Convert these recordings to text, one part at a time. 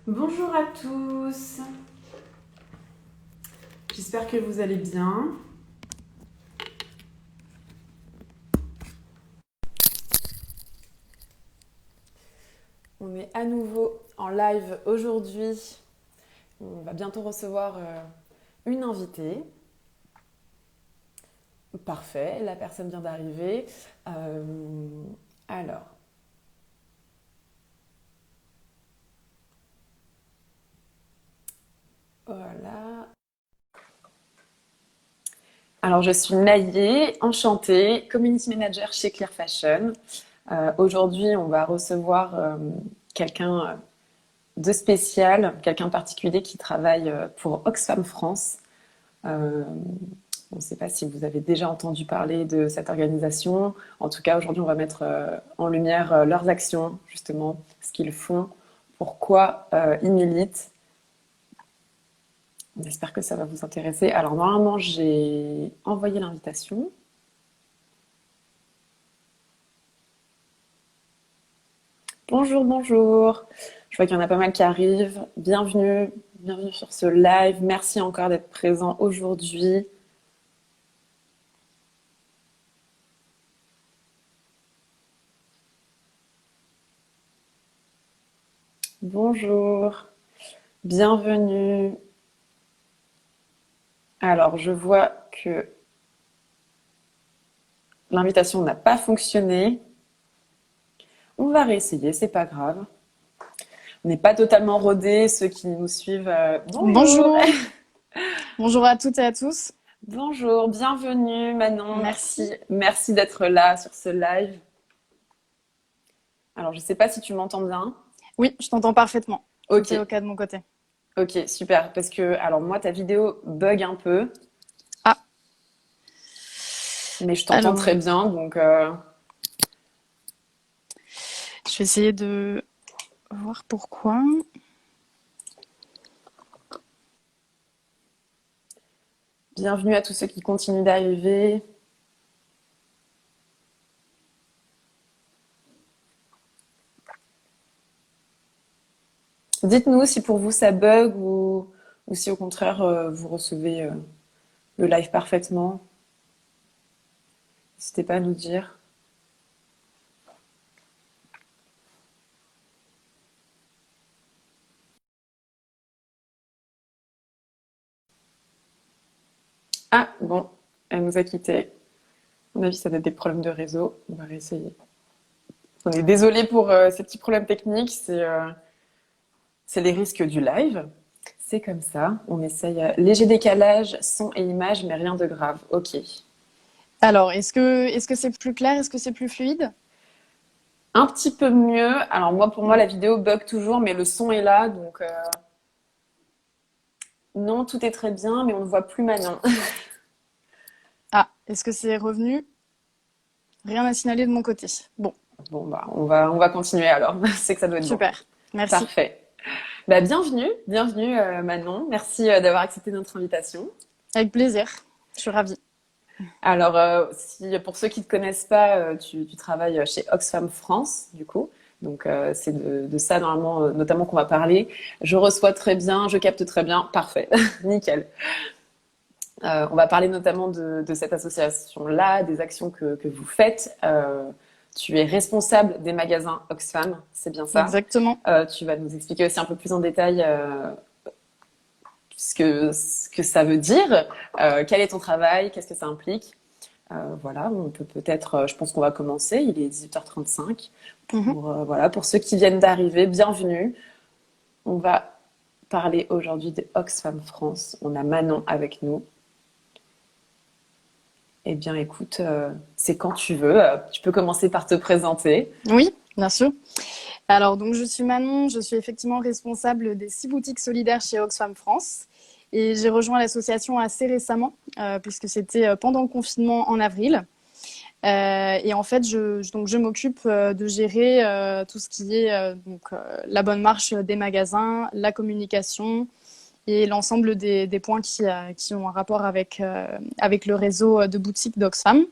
Bonjour à tous, j'espère que vous allez bien. On est à nouveau en live aujourd'hui. On va bientôt recevoir une invitée. Parfait, la personne vient d'arriver. Alors, voilà. Alors, je suis Naïe, enchantée, community manager chez Clear Fashion. Aujourd'hui, on va recevoir quelqu'un de spécial, quelqu'un de particulier qui travaille pour Oxfam France. On ne sait pas si vous avez déjà entendu parler de cette organisation. En tout cas, aujourd'hui, on va mettre en lumière leurs actions, justement, ce qu'ils font, pourquoi ils militent. On espère que ça va vous intéresser. Alors, normalement, j'ai envoyé l'invitation. Bonjour, bonjour. Je vois qu'il y en a pas mal qui arrivent. Bienvenue, bienvenue sur ce live. Merci encore d'être présent aujourd'hui. Bonjour, bienvenue. Alors, je vois que l'invitation n'a pas fonctionné. On va réessayer, c'est pas grave. On n'est pas totalement rodés, ceux qui nous suivent. Bonjour. Bonjour, bonjour à toutes et à tous. Bonjour, bienvenue Manon. Merci. Merci d'être là sur ce live. Alors, je ne sais pas si tu m'entends bien. Oui, je t'entends parfaitement. Ok, Tout est OK de mon côté. ok, super. Parce que, alors moi, ta vidéo bug un peu, Ah, mais je t'entends alors, très bien, donc je vais essayer de voir pourquoi. bienvenue à tous ceux qui continuent d'arriver. Dites-nous si pour vous ça bug ou si au contraire vous recevez le live parfaitement. N'hésitez pas à nous dire. Ah, bon, elle nous a quittés. À mon avis, ça doit être des problèmes de réseau. On va réessayer. On est désolé pour ces petits problèmes techniques. C'est les risques du live. C'est comme ça. On essaye. Léger décalage, son et image, mais rien de grave. Ok. Alors, est-ce que c'est plus clair? Est-ce que c'est plus fluide? Un petit peu mieux. Alors moi, pour moi, Oui. la vidéo bug toujours, mais le son est là. Donc non, tout est très bien, mais on ne voit plus Manon. Ah, est-ce que c'est revenu? Rien à signaler de mon côté. Bon, Bon, bah, on va continuer alors. C'est que ça doit être bon. super. Merci. Parfait. Bah, bienvenue, bienvenue Manon. Merci d'avoir accepté notre invitation. Avec plaisir. Je suis ravie. Alors, pour ceux qui ne te connaissent pas, tu travailles chez Oxfam France, du coup. Donc, c'est de ça, normalement, notamment qu'on va parler. Je reçois très bien, je capte très bien. Parfait. Nickel. On va parler notamment de cette association-là, des actions que vous faites. Tu es responsable des magasins Oxfam, c'est bien ça. Exactement. Tu vas nous expliquer aussi un peu plus en détail ce que ça veut dire, quel est ton travail, qu'est-ce que ça implique. Voilà, on peut peut-être, je pense qu'on va commencer, il est 18h35. Mhm. Voilà, pour ceux qui viennent d'arriver, bienvenue. On va parler aujourd'hui de Oxfam France. On a Manon avec nous. Eh bien, écoute, c'est quand tu veux. Tu peux commencer par te présenter. Oui, bien sûr. Alors, donc, je suis Manon, je suis effectivement responsable des 6 boutiques solidaires chez Oxfam France. Et j'ai rejoint l'association assez récemment, puisque c'était pendant le confinement en avril. Et en fait, je m'occupe de gérer tout ce qui est la bonne marche des magasins, la communication et l'ensemble des points qui ont un rapport avec le réseau de boutiques d'Oxfam.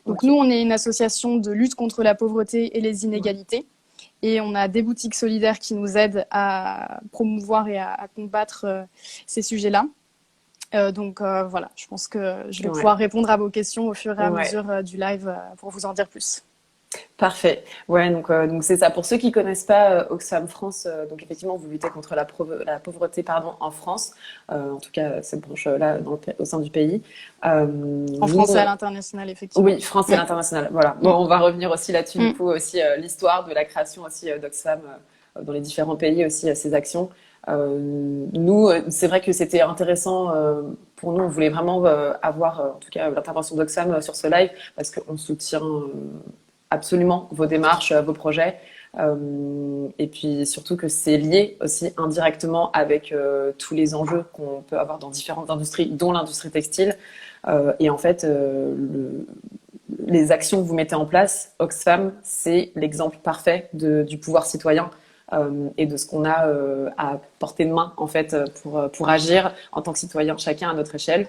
Donc, Ok. nous, on est une association de lutte contre la pauvreté et les Ouais. inégalités. Et on a des boutiques solidaires qui nous aident à promouvoir et à combattre ces sujets-là. Voilà, je pense que je vais pouvoir répondre à vos questions au fur et à mesure du live pour vous en dire plus. Parfait. Ouais, donc c'est ça. Pour ceux qui connaissent pas Oxfam France, donc effectivement, vous luttez contre la pauvreté, pardon, en France, en tout cas cette branche-là au sein du pays. En France et à l'international, effectivement. Oui, France et l'international. Voilà. Bon, on va revenir aussi là-dessus, du coup, aussi l'histoire de la création aussi d'Oxfam dans les différents pays aussi, ces actions. Nous, c'est vrai que c'était intéressant pour nous. On voulait vraiment avoir, en tout cas, l'intervention d'Oxfam sur ce live parce qu'on soutient absolument vos démarches, vos projets. Et puis surtout que c'est lié aussi indirectement avec tous les enjeux qu'on peut avoir dans différentes industries, dont l'industrie textile. Et en fait, les actions que vous mettez en place, Oxfam, c'est l'exemple parfait du pouvoir citoyen et de ce qu'on a à portée de main en fait pour agir en tant que citoyen, chacun à notre échelle.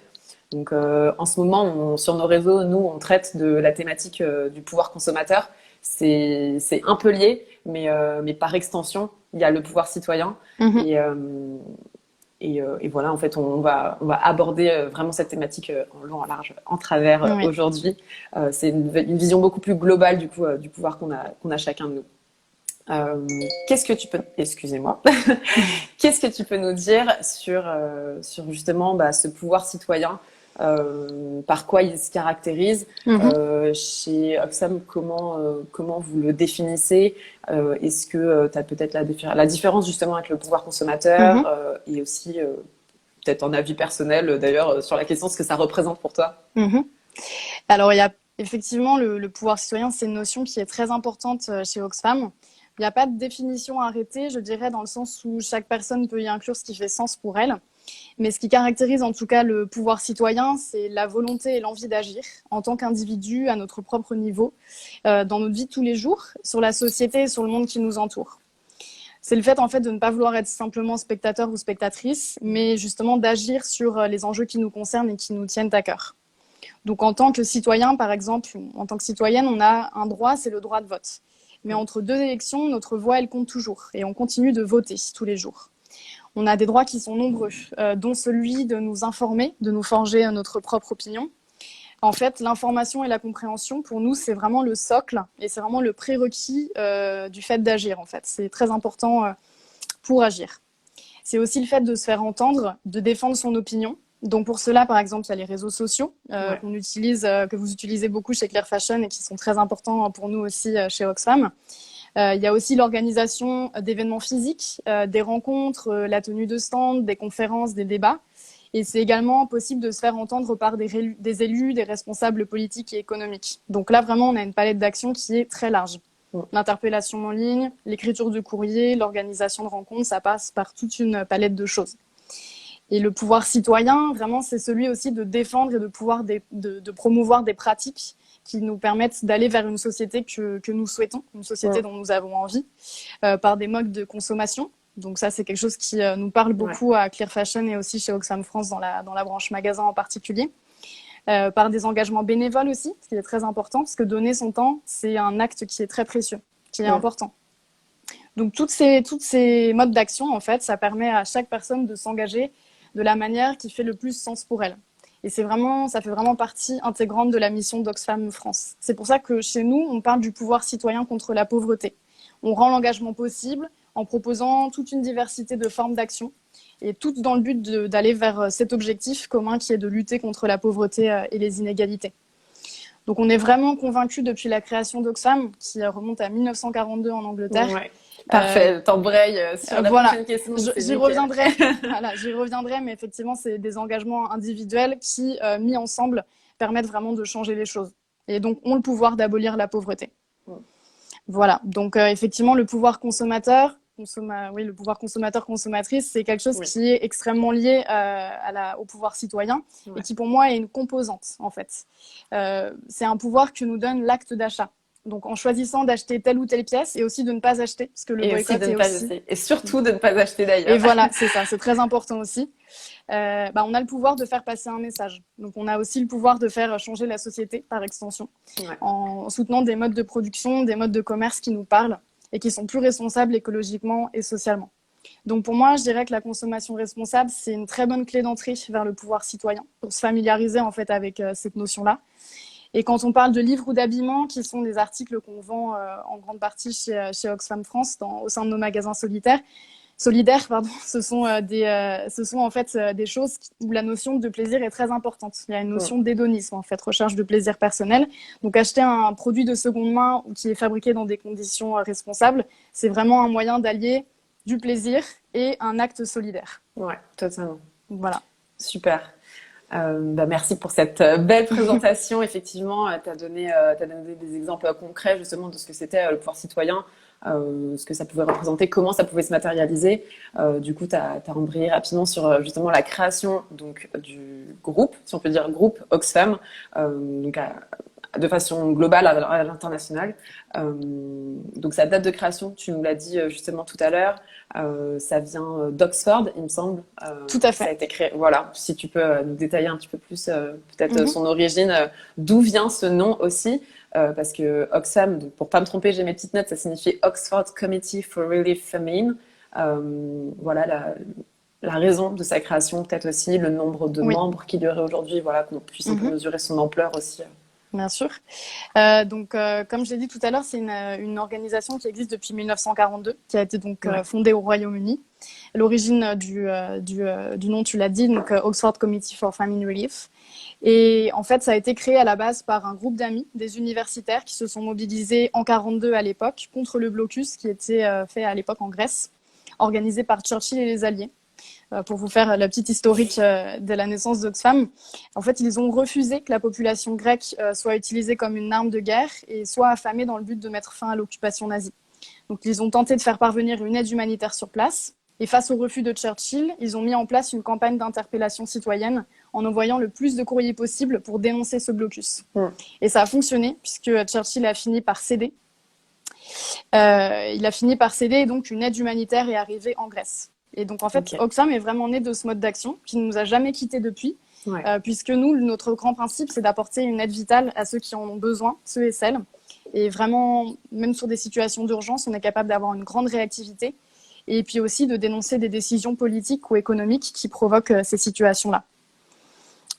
Donc en ce moment, sur nos réseaux, nous, on traite de la thématique du pouvoir consommateur. C'est un peu lié, mais par extension, il y a le pouvoir citoyen. Et voilà, en fait, on va aborder vraiment cette thématique en long, en large, en travers aujourd'hui. C'est une vision beaucoup plus globale du coup du pouvoir qu'on a chacun de nous. Qu'est-ce que tu peux, excusez-moi, qu'est-ce que tu peux nous dire sur justement ce pouvoir citoyen, par quoi il se caractérise chez Oxfam, comment vous le définissez, est-ce que tu as peut-être la différence justement avec le pouvoir consommateur et aussi peut-être en avis personnel d'ailleurs sur la question ce que ça représente pour toi. Alors il y a effectivement le pouvoir citoyen, c'est une notion qui est très importante chez Oxfam. Il n'y a pas de définition arrêtée, je dirais, dans le sens où chaque personne peut y inclure ce qui fait sens pour elle. Mais ce qui caractérise en tout cas le pouvoir citoyen, c'est la volonté et l'envie d'agir en tant qu'individu à notre propre niveau, dans notre vie de tous les jours, sur la société et sur le monde qui nous entoure. C'est le fait en fait de ne pas vouloir être simplement spectateur ou spectatrice, mais justement d'agir sur les enjeux qui nous concernent et qui nous tiennent à cœur. Donc en tant que citoyen, par exemple, en tant que citoyenne, on a un droit, c'est le droit de vote. Mais entre deux élections, notre voix, elle compte toujours. Et on continue de voter tous les jours. On a des droits qui sont nombreux, dont celui de nous informer, de nous forger notre propre opinion. En fait, l'information et la compréhension, pour nous, c'est vraiment le socle et c'est vraiment le prérequis du fait d'agir, en fait. C'est très important pour agir. C'est aussi le fait de se faire entendre, de défendre son opinion. Donc pour cela, par exemple, il y a les réseaux sociaux qu'on utilise, que vous utilisez beaucoup chez Clear Fashion et qui sont très importants pour nous aussi chez Oxfam. Il y a aussi l'organisation d'événements physiques, des rencontres, la tenue de stands, des conférences, des débats. Et c'est également possible de se faire entendre par des élus, des responsables politiques et économiques. Donc là, vraiment, on a une palette d'actions qui est très large. L'interpellation en ligne, l'écriture de courrier, l'organisation de rencontres, ça passe par toute une palette de choses. Et le pouvoir citoyen, vraiment, c'est celui aussi de défendre et de promouvoir des pratiques qui nous permettent d'aller vers une société que nous souhaitons, une société dont nous avons envie, par des modes de consommation. Donc ça, c'est quelque chose qui nous parle beaucoup à Clear Fashion et aussi chez Oxfam France dans la branche magasin en particulier. Par des engagements bénévoles aussi, ce qui est très important, parce que donner son temps, c'est un acte qui est très précieux, qui est important. Donc toutes ces modes d'action, en fait, ça permet à chaque personne de s'engager de la manière qui fait le plus sens pour elle. Et ça fait vraiment partie intégrante de la mission d'Oxfam France. C'est pour ça que chez nous, on parle du pouvoir citoyen contre la pauvreté. On rend l'engagement possible en proposant toute une diversité de formes d'action et toutes dans le but d'aller vers cet objectif commun qui est de lutter contre la pauvreté et les inégalités. Donc on est vraiment convaincus depuis la création d'Oxfam, qui remonte à 1942 en Angleterre. Ouais. Parfait, t'embrayes sur la prochaine question. J'y reviendrai. J'y reviendrai, mais effectivement, c'est des engagements individuels qui, mis ensemble, permettent vraiment de changer les choses. Et donc, ont le pouvoir d'abolir la pauvreté. Voilà. Donc, effectivement, le pouvoir consommateur, le pouvoir consommateur-consommatrice, c'est quelque chose qui est extrêmement lié au pouvoir citoyen et qui, pour moi, est une composante, en fait. C'est un pouvoir que nous donne l'acte d'achat. Donc, en choisissant d'acheter telle ou telle pièce et aussi de ne pas acheter, parce que le boycott est aussi... Et surtout de ne pas acheter d'ailleurs. Et voilà, c'est ça, c'est très important aussi. On a le pouvoir de faire passer un message. Donc, on a aussi le pouvoir de faire changer la société par extension, en soutenant des modes de production, des modes de commerce qui nous parlent. et qui sont plus responsables écologiquement et socialement. Donc pour moi, je dirais que la consommation responsable, c'est une très bonne clé d'entrée vers le pouvoir citoyen pour se familiariser en fait avec cette notion-là. Et quand on parle de livres ou d'habillement, qui sont des articles qu'on vend en grande partie chez Oxfam France au sein de nos magasins solidaires, ce sont en fait des choses où la notion de plaisir est très importante. Il y a une notion d'hédonisme, en fait, recherche de plaisir personnel. Donc acheter un produit de seconde main ou qui est fabriqué dans des conditions responsables, c'est vraiment un moyen d'allier du plaisir et un acte solidaire. Ouais, totalement. Voilà. Super. Merci pour cette belle présentation. Effectivement, tu as donné des exemples concrets justement de ce que c'était le pouvoir citoyen, ce que ça pouvait représenter, comment ça pouvait se matérialiser. Du coup, tu as embrayé rapidement sur justement la création donc, du groupe, si on peut dire groupe Oxfam, donc de façon globale à l'international. Donc sa date de création, tu nous l'as dit justement tout à l'heure, ça vient d'Oxford, il me semble. Tout à fait. Ça a été créé. Voilà, si tu peux nous détailler un petit peu plus peut-être son origine, d'où vient ce nom aussi, parce que Oxfam, donc, pour pas me tromper, j'ai mes petites notes, ça signifie Oxford Committee for Relief Famine. Voilà la raison de sa création, peut-être aussi le nombre de membres qu'il y aurait aujourd'hui, voilà, qu'on puisse un peu mesurer son ampleur aussi. Bien sûr. Comme je l'ai dit tout à l'heure, c'est une organisation qui existe depuis 1942, qui a été donc fondée au Royaume-Uni. L'origine du nom, tu l'as dit, donc Oxford Committee for Famine Relief. Et en fait, ça a été créé à la base par un groupe d'amis, des universitaires qui se sont mobilisés en 1942 à l'époque contre le blocus qui était fait à l'époque en Grèce, organisé par Churchill et les Alliés. Pour vous faire la petite historique de la naissance d'Oxfam. En fait, ils ont refusé que la population grecque soit utilisée comme une arme de guerre et soit affamée dans le but de mettre fin à l'occupation nazie. Donc, ils ont tenté de faire parvenir une aide humanitaire sur place. Et face au refus de Churchill, ils ont mis en place une campagne d'interpellation citoyenne en envoyant le plus de courriers possible pour dénoncer ce blocus. Et ça a fonctionné puisque Churchill a fini par céder. Il a fini par céder et donc une aide humanitaire est arrivée en Grèce. Et donc, en fait, Oxfam est vraiment né de ce mode d'action qui ne nous a jamais quittés depuis, puisque nous, notre grand principe, c'est d'apporter une aide vitale à ceux qui en ont besoin, ceux et celles. Et vraiment, même sur des situations d'urgence, on est capable d'avoir une grande réactivité et puis aussi de dénoncer des décisions politiques ou économiques qui provoquent ces situations-là.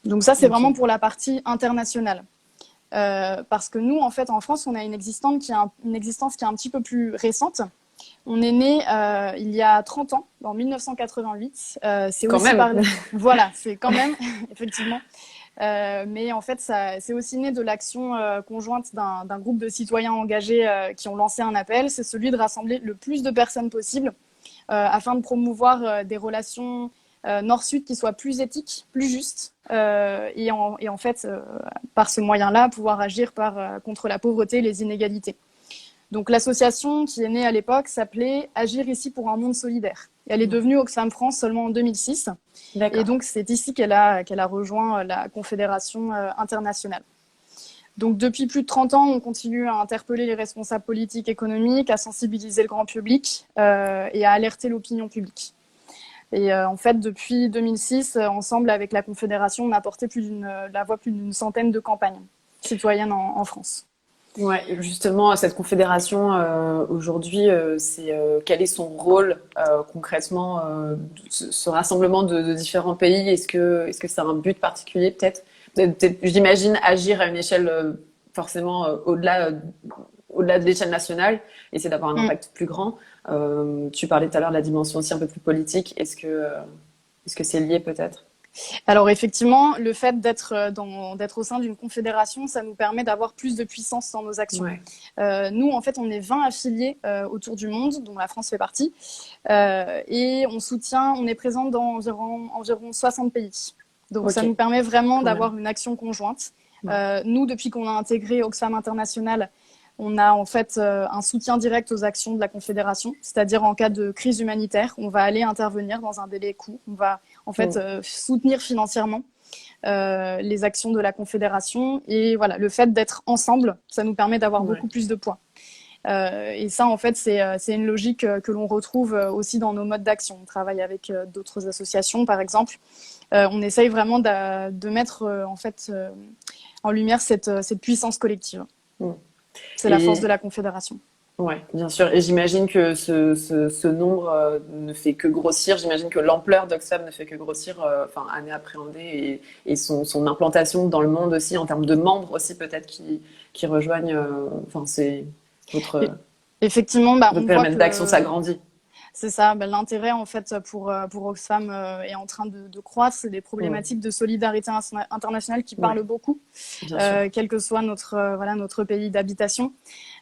Donc ça, c'est vraiment pour la partie internationale. Parce que nous, en fait, en France, on a une existence qui est un petit peu plus récente. On est né il y a 30 ans, en 1988. C'est quand aussi même. Voilà, c'est quand même, effectivement. Mais en fait, c'est aussi né de l'action conjointe d'un groupe de citoyens engagés qui ont lancé un appel. C'est celui de rassembler le plus de personnes possible afin de promouvoir des relations Nord-Sud qui soient plus éthiques, plus justes. Et en fait, par ce moyen-là, pouvoir agir contre la pauvreté et les inégalités. Donc l'association qui est née à l'époque s'appelait Agir ici pour un monde solidaire. Et elle est devenue Oxfam France seulement en 2006. Et donc c'est ici qu'elle a rejoint la Confédération internationale. Donc depuis plus de 30 ans, on continue à interpeller les responsables politiques, économiques, à sensibiliser le grand public et à alerter l'opinion publique. Et en fait, depuis 2006, ensemble avec la Confédération, on a porté la voix plus d'une centaine de campagnes citoyennes en France. Ouais, justement, cette confédération aujourd'hui, quel est son rôle concrètement, ce rassemblement de différents pays? Est-ce que c'est un but particulier peut-être? J'imagine agir à une échelle forcément au-delà de l'échelle nationale, essayer d'avoir un impact plus grand. Tu parlais tout à l'heure de la dimension aussi un peu plus politique. Est-ce que c'est lié peut-être? Alors effectivement, le fait d'être au sein d'une confédération, ça nous permet d'avoir plus de puissance dans nos actions. Nous, en fait, on est 20 affiliés autour du monde, dont la France fait partie, et on est présent dans environ 60 pays. Donc ça nous permet vraiment d'avoir une action conjointe. Nous, depuis qu'on a intégré Oxfam International, on a en fait un soutien direct aux actions de la Confédération, c'est-à-dire en cas de crise humanitaire, on va aller intervenir dans un délai court. On va en fait soutenir financièrement les actions de la Confédération. Et voilà, le fait d'être ensemble, ça nous permet d'avoir beaucoup plus de poids. Et ça, en fait, c'est une logique que l'on retrouve aussi dans nos modes d'action. On travaille avec d'autres associations, par exemple. On essaye vraiment de mettre en lumière cette puissance collective. C'est la force de la Confédération. Ouais, bien sûr. Et j'imagine que ce nombre ne fait que grossir. J'imagine que l'ampleur d'Oxfam ne fait que grossir, enfin, année appréhendée, et son implantation dans le monde aussi, en termes de membres aussi, peut-être, qui rejoignent. Enfin, c'est Et votre, effectivement, bah, votre on voit périmètre d'action que s'agrandit. c'est ça, ben, l'intérêt en fait pour Oxfam est en train de croître. C'est des Mm. problématiques de solidarité internationale qui Ouais, parlent beaucoup, bien sûr. quel que soit voilà, notre pays d'habitation.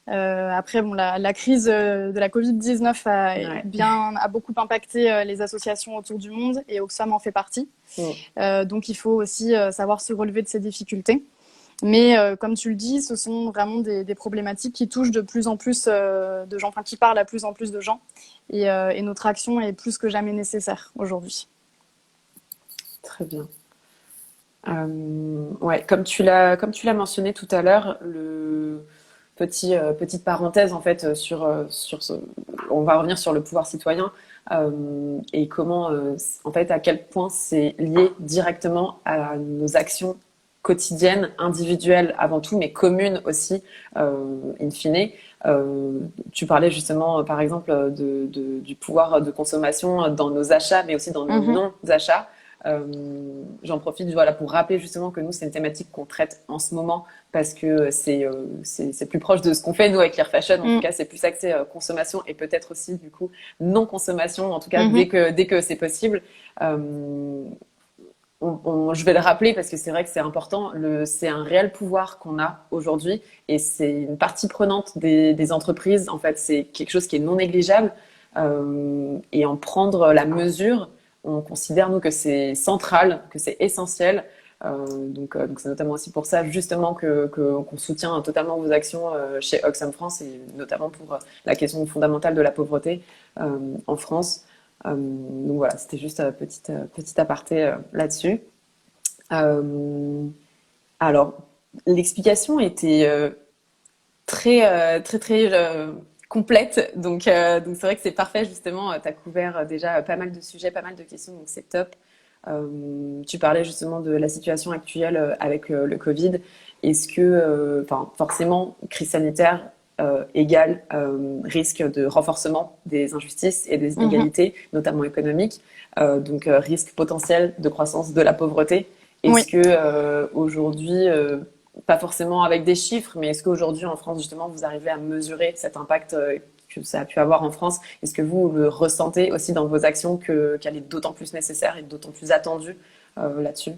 Après, bon, la crise de la Covid-19 Ouais. a beaucoup impacté les associations autour du monde et Oxfam en fait partie. Mm. Donc, il faut aussi savoir se relever de ces difficultés. Mais comme tu le dis, ce sont vraiment des problématiques qui touchent de plus en plus de gens, enfin qui parlent à plus en plus de gens. Et notre action est plus que jamais nécessaire aujourd'hui. Très bien. Ouais, comme tu l'as mentionné tout à l'heure, petite parenthèse en fait on va revenir sur le pouvoir citoyen, et comment, en fait, à quel point c'est lié directement à nos actions quotidiennes, individuelles avant tout, mais communes aussi, in fine. Tu parlais justement, par exemple, du pouvoir de consommation dans nos achats, mais aussi dans nos Mhm. non-achats. J'en profite, voilà, pour rappeler justement que nous, c'est une thématique qu'on traite en ce moment, parce que c'est plus proche de ce qu'on fait nous avec Clear Fashion. En tout Mm. cas, c'est plus axé consommation, et peut-être aussi du coup non consommation, en tout cas Mhm. dès que c'est possible. Je vais le rappeler parce que c'est vrai que c'est important. C'est un réel pouvoir qu'on a aujourd'hui, et c'est une partie prenante des entreprises. En fait, c'est quelque chose qui est non négligeable, et en prendre la mesure, on considère nous que c'est central, que c'est essentiel. Donc c'est notamment aussi pour ça justement qu'on soutient totalement vos actions chez Oxfam France, et notamment pour la question fondamentale de la pauvreté en France. Donc voilà, c'était juste un petit aparté là-dessus. Euh, alors, l'explication était très complète, donc c'est vrai que c'est parfait justement. Tu as couvert déjà pas mal de sujets, pas mal de questions, donc c'est top. Tu parlais justement de la situation actuelle avec le Covid. Est-ce que, enfin, forcément, crise sanitaire égale risque de renforcement des injustices et des Mhm. inégalités, notamment économiques, donc risque potentiel de croissance de la pauvreté. Est-ce Oui. que aujourd'hui, pas forcément avec des chiffres, mais est-ce qu'aujourd'hui en France justement vous arrivez à mesurer cet impact que ça a pu avoir en France? Est-ce que vous le ressentez aussi dans vos actions, qu'elle est d'autant plus nécessaire et d'autant plus attendue là-dessus?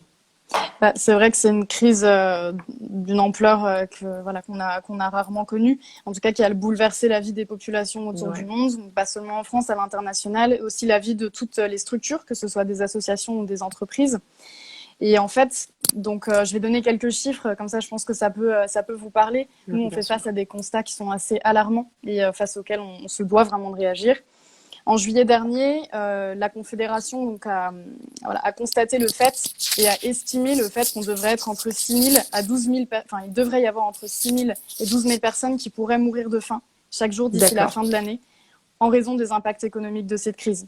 Bah, c'est vrai que c'est une crise d'une ampleur voilà, qu'on a rarement connue, en tout cas qui a bouleversé la vie des populations autour du Ouais. monde, donc pas seulement en France, à l'international, et aussi la vie de toutes les structures, que ce soit des associations ou des entreprises. Et en fait, donc je vais donner quelques chiffres, comme ça je pense que ça peut vous parler. Ouais, Nous, on bien fait sûr. face à des constats qui sont assez alarmants et face auxquels on se doit vraiment de réagir. En juillet dernier, la Confédération donc, voilà, a constaté le fait et a estimé le fait qu'on devrait être entre 6 000 à 12 000, enfin, il devrait y avoir entre 6 000 et 12 000 personnes qui pourraient mourir de faim chaque jour d'ici la D'accord. fin de l'année en raison des impacts économiques de cette crise.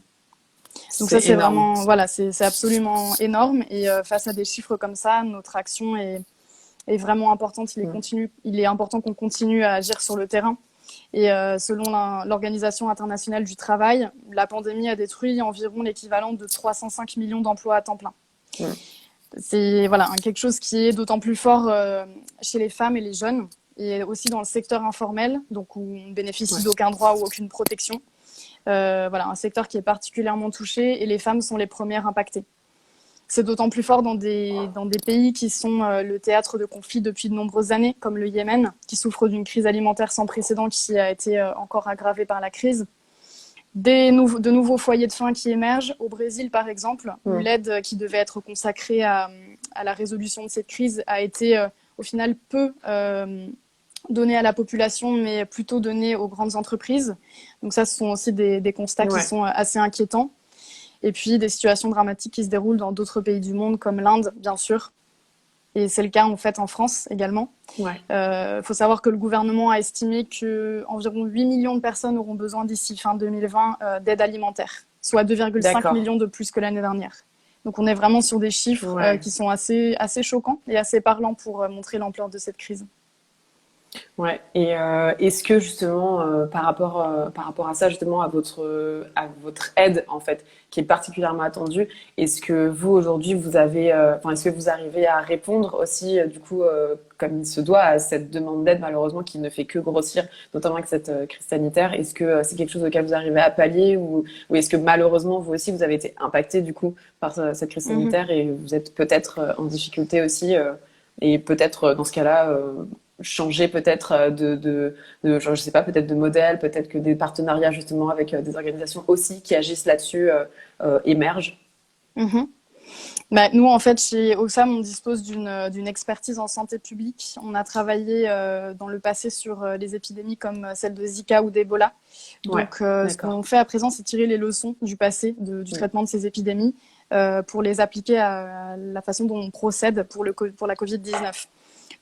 Donc ça, C'est c'est énorme. vraiment, voilà, c'est absolument énorme. Et face à des chiffres comme ça, notre action est vraiment importante. Mm. Il est important qu'on continue à agir sur le terrain. Et selon l'Organisation internationale du travail, la pandémie a détruit environ l'équivalent de 305 millions d'emplois à temps plein. Mm. C'est voilà, quelque chose qui est d'autant plus fort chez les femmes et les jeunes, et aussi dans le secteur informel, donc où on bénéficie Ouais. d'aucun droit ou aucune protection. Voilà, un secteur qui est particulièrement touché, et les femmes sont les premières impactées. C'est d'autant plus fort dans des pays qui sont le théâtre de conflits depuis de nombreuses années, comme le Yémen, qui souffre d'une crise alimentaire sans précédent qui a été encore aggravée par la crise. De nouveaux foyers de faim qui émergent. Au Brésil, par exemple, où Mm. l'aide qui devait être consacrée à la résolution de cette crise a été au final peu donnée à la population, mais plutôt donnée aux grandes entreprises. Donc ça, ce sont aussi des constats qui Ouais. sont assez inquiétants. Et puis des situations dramatiques qui se déroulent dans d'autres pays du monde, comme l'Inde, bien sûr. Et c'est le cas en fait en France également. Ouais. Faut savoir que le gouvernement a estimé que environ 8 millions de personnes auront besoin d'ici fin 2020 d'aide alimentaire, soit 2,5 D'accord. millions de plus que l'année dernière. Donc on est vraiment sur des chiffres Ouais. qui sont assez choquants et assez parlants pour montrer l'ampleur de cette crise. Ouais. Et est-ce que justement par rapport à ça justement à votre aide en fait qui est particulièrement attendue, est-ce que vous aujourd'hui vous avez enfin est-ce que vous arrivez à répondre aussi du coup comme il se doit à cette demande d'aide malheureusement qui ne fait que grossir notamment avec cette crise sanitaire. Est-ce que c'est quelque chose auquel vous arrivez à pallier ou est-ce que malheureusement vous aussi vous avez été impacté du coup par cette crise Mhm. sanitaire et vous êtes peut-être en difficulté aussi et peut-être dans ce cas-là changer peut-être je sais pas, peut-être de modèle, peut-être que des partenariats justement avec des organisations aussi qui agissent là-dessus émergent. Mhm. Bah, nous, en fait, chez Oxfam, on dispose d'une expertise en santé publique. On a travaillé dans le passé sur les épidémies comme celle de Zika ou d'Ebola. Ouais, Donc, ce d'accord. qu'on fait à présent, c'est tirer les leçons du passé, du Mm. traitement de ces épidémies, pour les appliquer à la façon dont on procède pour la Covid-19.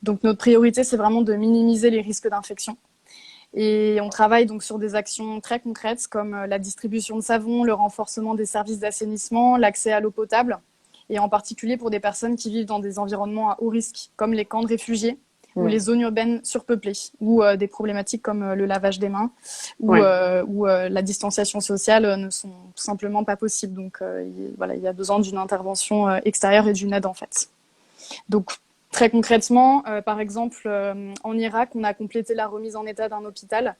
Donc, notre priorité, c'est vraiment de minimiser les risques d'infection. Et on travaille donc sur des actions très concrètes comme la distribution de savon, le renforcement des services d'assainissement, l'accès à l'eau potable, et en particulier pour des personnes qui vivent dans des environnements à haut risque, comme les camps de réfugiés ou Mm. les zones urbaines surpeuplées, ou des problématiques comme le lavage des mains Ouais, ou la distanciation sociale ne sont tout simplement pas possibles. Donc voilà, il y a besoin d'une intervention extérieure et d'une aide en fait. Donc, très concrètement, par exemple, en Irak, on a complété la remise en état d'un hôpital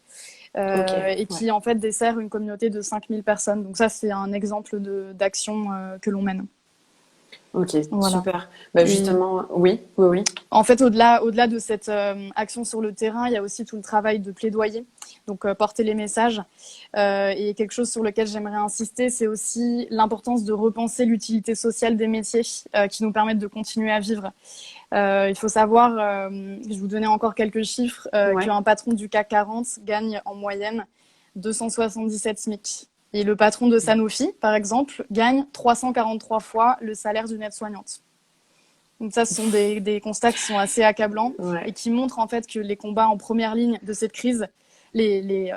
ok, et ouais. qui, en fait, dessert une communauté de 5000 personnes. Donc ça, c'est un exemple d'action que l'on mène. Ok, Voilà. super. Bah Et justement, oui, oui, oui. en fait, au-delà de cette action sur le terrain, il y a aussi tout le travail de plaidoyer, donc porter les messages. Et quelque chose sur lequel j'aimerais insister, c'est aussi l'importance de repenser l'utilité sociale des métiers qui nous permettent de continuer à vivre. Il faut savoir, je vais vous donner encore quelques chiffres, Ouais. qu'un patron du CAC 40 gagne en moyenne 277 SMIC. Et le patron de Sanofi, par exemple, gagne 343 fois le salaire d'une aide-soignante. Donc ça, ce sont des constats qui sont assez accablants et Ouais. qui montrent en fait que les combats en première ligne de cette crise, les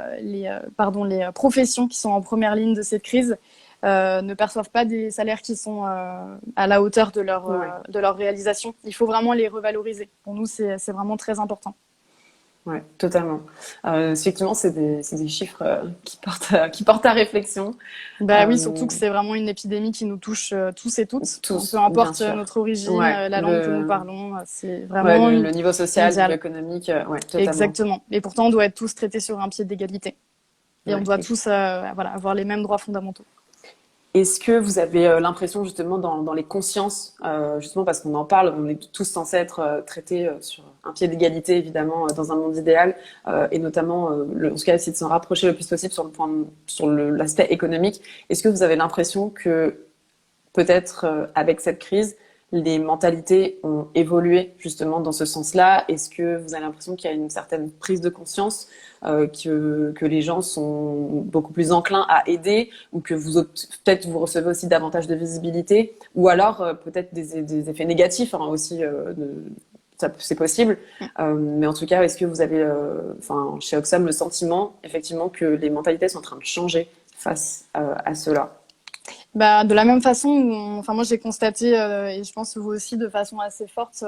professions qui sont en première ligne de cette crise ne perçoivent pas des salaires qui sont à la hauteur Ouais. de leur réalisation. Il faut vraiment les revaloriser. Pour nous, c'est vraiment très important. Ouais, totalement. Effectivement, c'est des chiffres qui portent à réflexion. Bah oui, surtout Euh, que c'est vraiment une épidémie qui nous touche tous et toutes. Peu tous, bien importe sûr. notre origine, Ouais, la langue que nous parlons, c'est ouais, vraiment le niveau social, le niveau mondial. économique, ouais, totalement. Exactement. Et pourtant, on doit être tous traités sur un pied d'égalité. Et on Ouais. doit tous voilà, avoir les mêmes droits fondamentaux. Est-ce que vous avez l'impression justement dans les consciences, justement parce qu'on en parle, on est tous censés être traités sur un pied d'égalité évidemment dans un monde idéal, et notamment en tout cas essayer de s'en rapprocher le plus possible sur le point, sur l'aspect économique. Est-ce que vous avez l'impression que peut-être avec cette crise, les mentalités ont évolué justement dans ce sens-là? Est-ce que vous avez l'impression qu'il y a une certaine prise de conscience que les gens sont beaucoup plus enclins à aider ou que peut-être vous recevez aussi davantage de visibilité ou alors peut-être des effets négatifs hein, aussi c'est possible. Mais en tout cas, est-ce que vous avez, enfin, chez Oxfam, le sentiment effectivement que les mentalités sont en train de changer face à cela? Bah, de la même façon, enfin moi j'ai constaté et je pense vous aussi de façon assez forte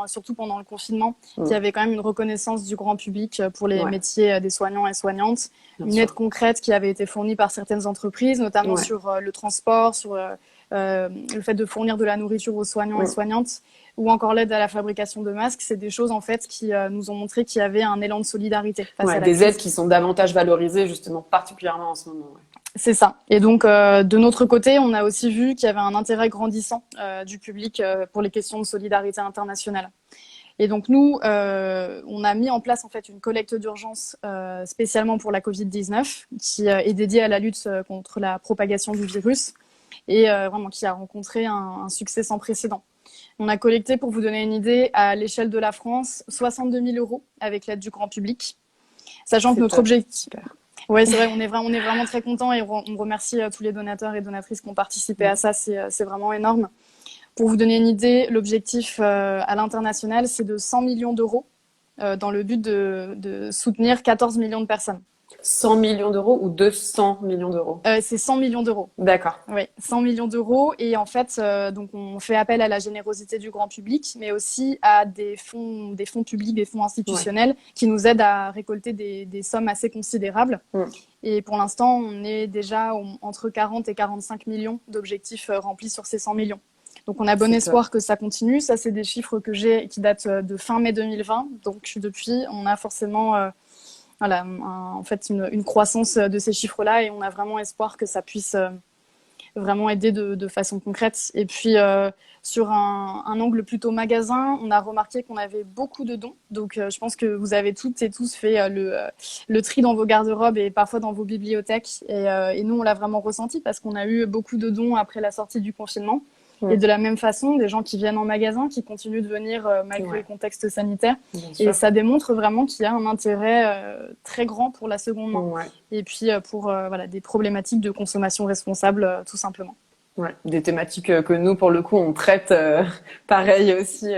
surtout pendant le confinement, qu'il y Mm. avait quand même une reconnaissance du grand public pour les Ouais, métiers des soignants et soignantes, bien une aide sûr. concrète qui avait été fournie par certaines entreprises, notamment Ouais. sur le transport, sur le fait de fournir de la nourriture aux soignants et Mm. soignantes, ou encore l'aide à la fabrication de masques. C'est des choses en fait qui nous ont montré qu'il y avait un élan de solidarité face Ouais, à la des aides crise. qui sont davantage valorisées justement, particulièrement en ce moment. Ouais. C'est ça. Et donc, de notre côté, on a aussi vu qu'il y avait un intérêt grandissant du public pour les questions de solidarité internationale. Et donc, nous, on a mis en place en fait une collecte d'urgence spécialement pour la Covid-19 qui est dédiée à la lutte contre la propagation du virus et vraiment qui a rencontré un succès sans précédent. On a collecté, pour vous donner une idée, à l'échelle de la France, 62 000 euros avec l'aide du grand public, sachant que C'est notre top. objectif, Super. ouais, c'est vrai, on est vraiment très contents et on remercie tous les donateurs et donatrices qui ont participé à Mm. ça. C'est vraiment énorme. Pour vous donner une idée, l'objectif à l'international, c'est de 100 millions d'euros dans le but de soutenir 14 millions de personnes. 100 millions d'euros ou 200 millions d'euros? C'est 100 millions d'euros. D'accord. Oui, 100 millions d'euros. Et en fait, donc on fait appel à la générosité du grand public, mais aussi à des fonds publics, des fonds institutionnels qui nous aident à récolter des sommes assez considérables. Et pour l'instant, on est déjà entre 40 et 45 millions d'objectifs remplis sur ces 100 millions. Donc on a bon espoir que ça continue. Ça, c'est des chiffres que j'ai qui datent de fin mai 2020. Donc depuis, on a forcément en fait une croissance de ces chiffres-là et on a vraiment espoir que ça puisse vraiment aider de façon concrète. Et puis, sur un angle plutôt magasin, on a remarqué qu'on avait beaucoup de dons. Donc, je pense que vous avez toutes et tous fait le tri dans vos garde-robes et parfois dans vos bibliothèques. Et nous, on l'a vraiment ressenti parce qu'on a eu beaucoup de dons après la sortie du confinement. Et de la même façon, des gens qui viennent en magasin, qui continuent de venir malgré le contexte sanitaire. Et ça démontre vraiment qu'il y a un intérêt très grand pour la seconde main. Et puis pour des problématiques de consommation responsable, tout simplement. Ouais, des thématiques que nous, pour le coup, on traite pareil aussi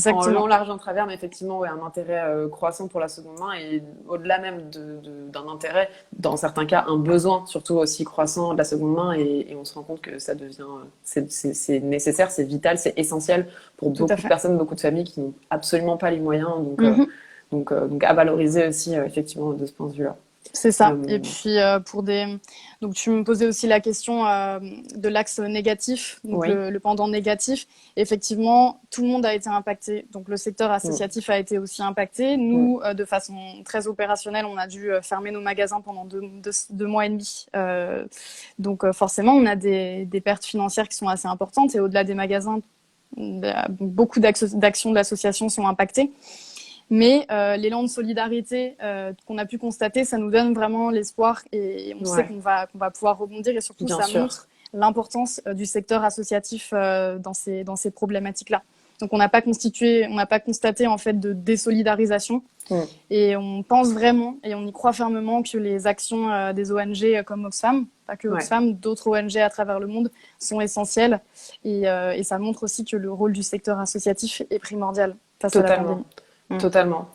en long, large, en travers, mais effectivement, un intérêt croissant pour la seconde main et au-delà même d'un intérêt, dans certains cas, un besoin surtout aussi croissant de la seconde main et on se rend compte que ça devient, c'est nécessaire, c'est vital, c'est essentiel pour beaucoup de personnes, beaucoup de familles qui n'ont absolument pas les moyens, donc à valoriser aussi effectivement de ce point de vue-là. C'est ça. Et puis donc tu me posais aussi la question de l'axe négatif, donc le pendant négatif. Effectivement, tout le monde a été impacté. Donc le secteur associatif a été aussi impacté. Nous, de façon très opérationnelle, on a dû fermer nos magasins pendant deux mois et demi. Donc forcément, on a des pertes financières qui sont assez importantes. Et au-delà des magasins, beaucoup d'actions de l'association sont impactées. Mais l'élan de solidarité qu'on a pu constater, ça nous donne vraiment l'espoir et on sait qu'on va pouvoir rebondir et surtout ça montre l'importance du secteur associatif dans ces problématiques-là. Donc on n'a pas constaté en fait de désolidarisation et on pense vraiment et on y croit fermement que les actions des ONG comme Oxfam, pas que Oxfam, d'autres ONG à travers le monde sont essentielles et ça montre aussi que le rôle du secteur associatif est primordial face à la pandémie. Totalement.